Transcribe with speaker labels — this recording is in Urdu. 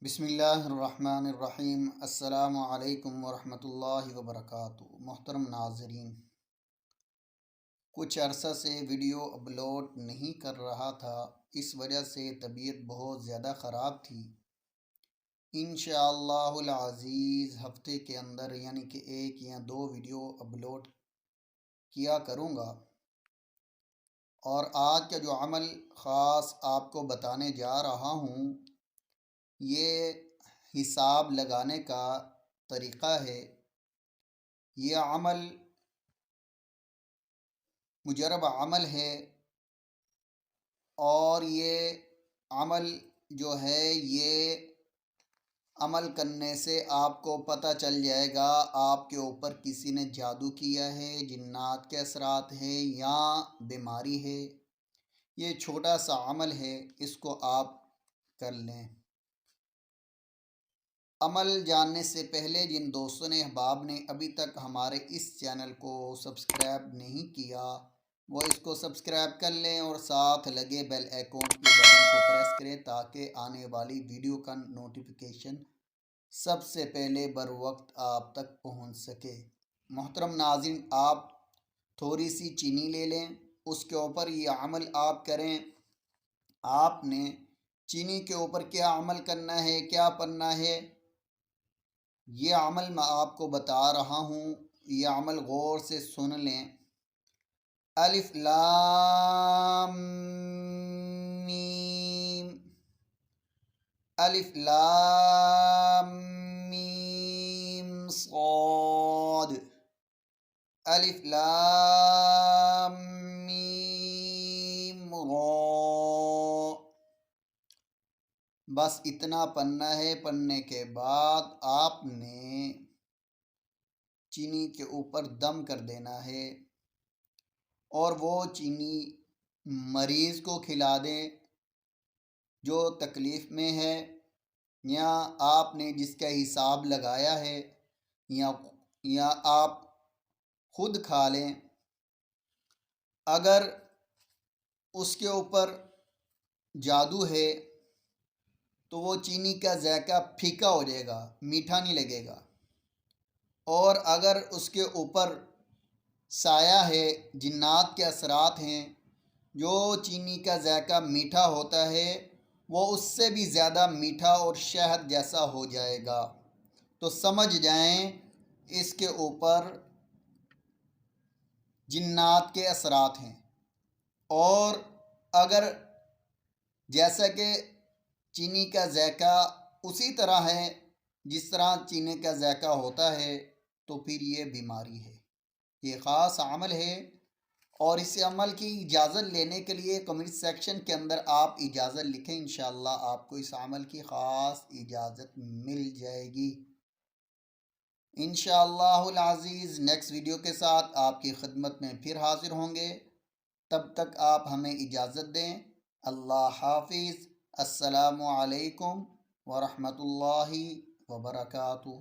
Speaker 1: بسم اللہ الرحمن الرحیم۔ السلام علیکم ورحمۃ اللہ وبرکاتہ۔ محترم ناظرین، کچھ عرصہ سے ویڈیو اپلوڈ نہیں کر رہا تھا، اس وجہ سے طبیعت بہت زیادہ خراب تھی۔ انشاءاللہ العزیز ہفتے کے اندر یعنی کہ 1 یا 2 ویڈیو اپلوڈ کیا کروں گا۔ اور آج کا جو عمل خاص آپ کو بتانے جا رہا ہوں، یہ حساب لگانے کا طریقہ ہے۔ یہ عمل مجرب عمل ہے، اور یہ عمل جو ہے یہ عمل کرنے سے آپ کو پتہ چل جائے گا آپ کے اوپر کسی نے جادو کیا ہے، جنات کے اثرات ہیں یا بیماری ہے۔ یہ چھوٹا سا عمل ہے، اس کو آپ کر لیں۔ عمل جاننے سے پہلے جن دوستوں نے احباب نے ابھی تک ہمارے اس چینل کو سبسکرائب نہیں کیا، وہ اس کو سبسکرائب کر لیں اور ساتھ لگے بیل آئیکن کے بٹن کو پریس کریں تاکہ آنے والی ویڈیو کا نوٹیفیکیشن سب سے پہلے بر وقت آپ تک پہنچ سکے۔ محترم ناظرین، آپ تھوڑی سی چینی لے لیں، اس کے اوپر یہ عمل آپ کریں۔ آپ نے چینی کے اوپر کیا عمل کرنا ہے، کیا پڑھنا ہے، یہ عمل میں آپ کو بتا رہا ہوں، یہ عمل غور سے سن لیں۔ الف لام میم، الف لام میم صاد، الف لام میم را۔ بس اتنا پڑھنا ہے۔ پڑھنے کے بعد آپ نے چینی کے اوپر دم کر دینا ہے، اور وہ چینی مریض کو کھلا دیں جو تکلیف میں ہے، یا آپ نے جس کا حساب لگایا ہے، یا آپ خود کھا لیں۔ اگر اس کے اوپر جادو ہے تو وہ چینی کا ذائقہ پھیکا ہو جائے گا، میٹھا نہیں لگے گا۔ اور اگر اس کے اوپر سایہ ہے، جنات کے اثرات ہیں، جو چینی کا ذائقہ میٹھا ہوتا ہے وہ اس سے بھی زیادہ میٹھا اور شہد جیسا ہو جائے گا۔ تو سمجھ جائیں اس کے اوپر جنات کے اثرات ہیں۔ اور اگر جیسا کہ چینی کا ذائقہ اسی طرح ہے جس طرح چینی کا ذائقہ ہوتا ہے، تو پھر یہ بیماری ہے۔ یہ خاص عمل ہے، اور اس عمل کی اجازت لینے کے لیے کمنٹ سیکشن کے اندر آپ اجازت لکھیں، انشاءاللہ آپ کو اس عمل کی خاص اجازت مل جائے گی۔ انشاءاللہ العزیز نیکسٹ ویڈیو کے ساتھ آپ کی خدمت میں پھر حاضر ہوں گے۔ تب تک آپ ہمیں اجازت دیں۔ اللہ حافظ۔ السلام علیکم ورحمۃ اللہ وبرکاتہ۔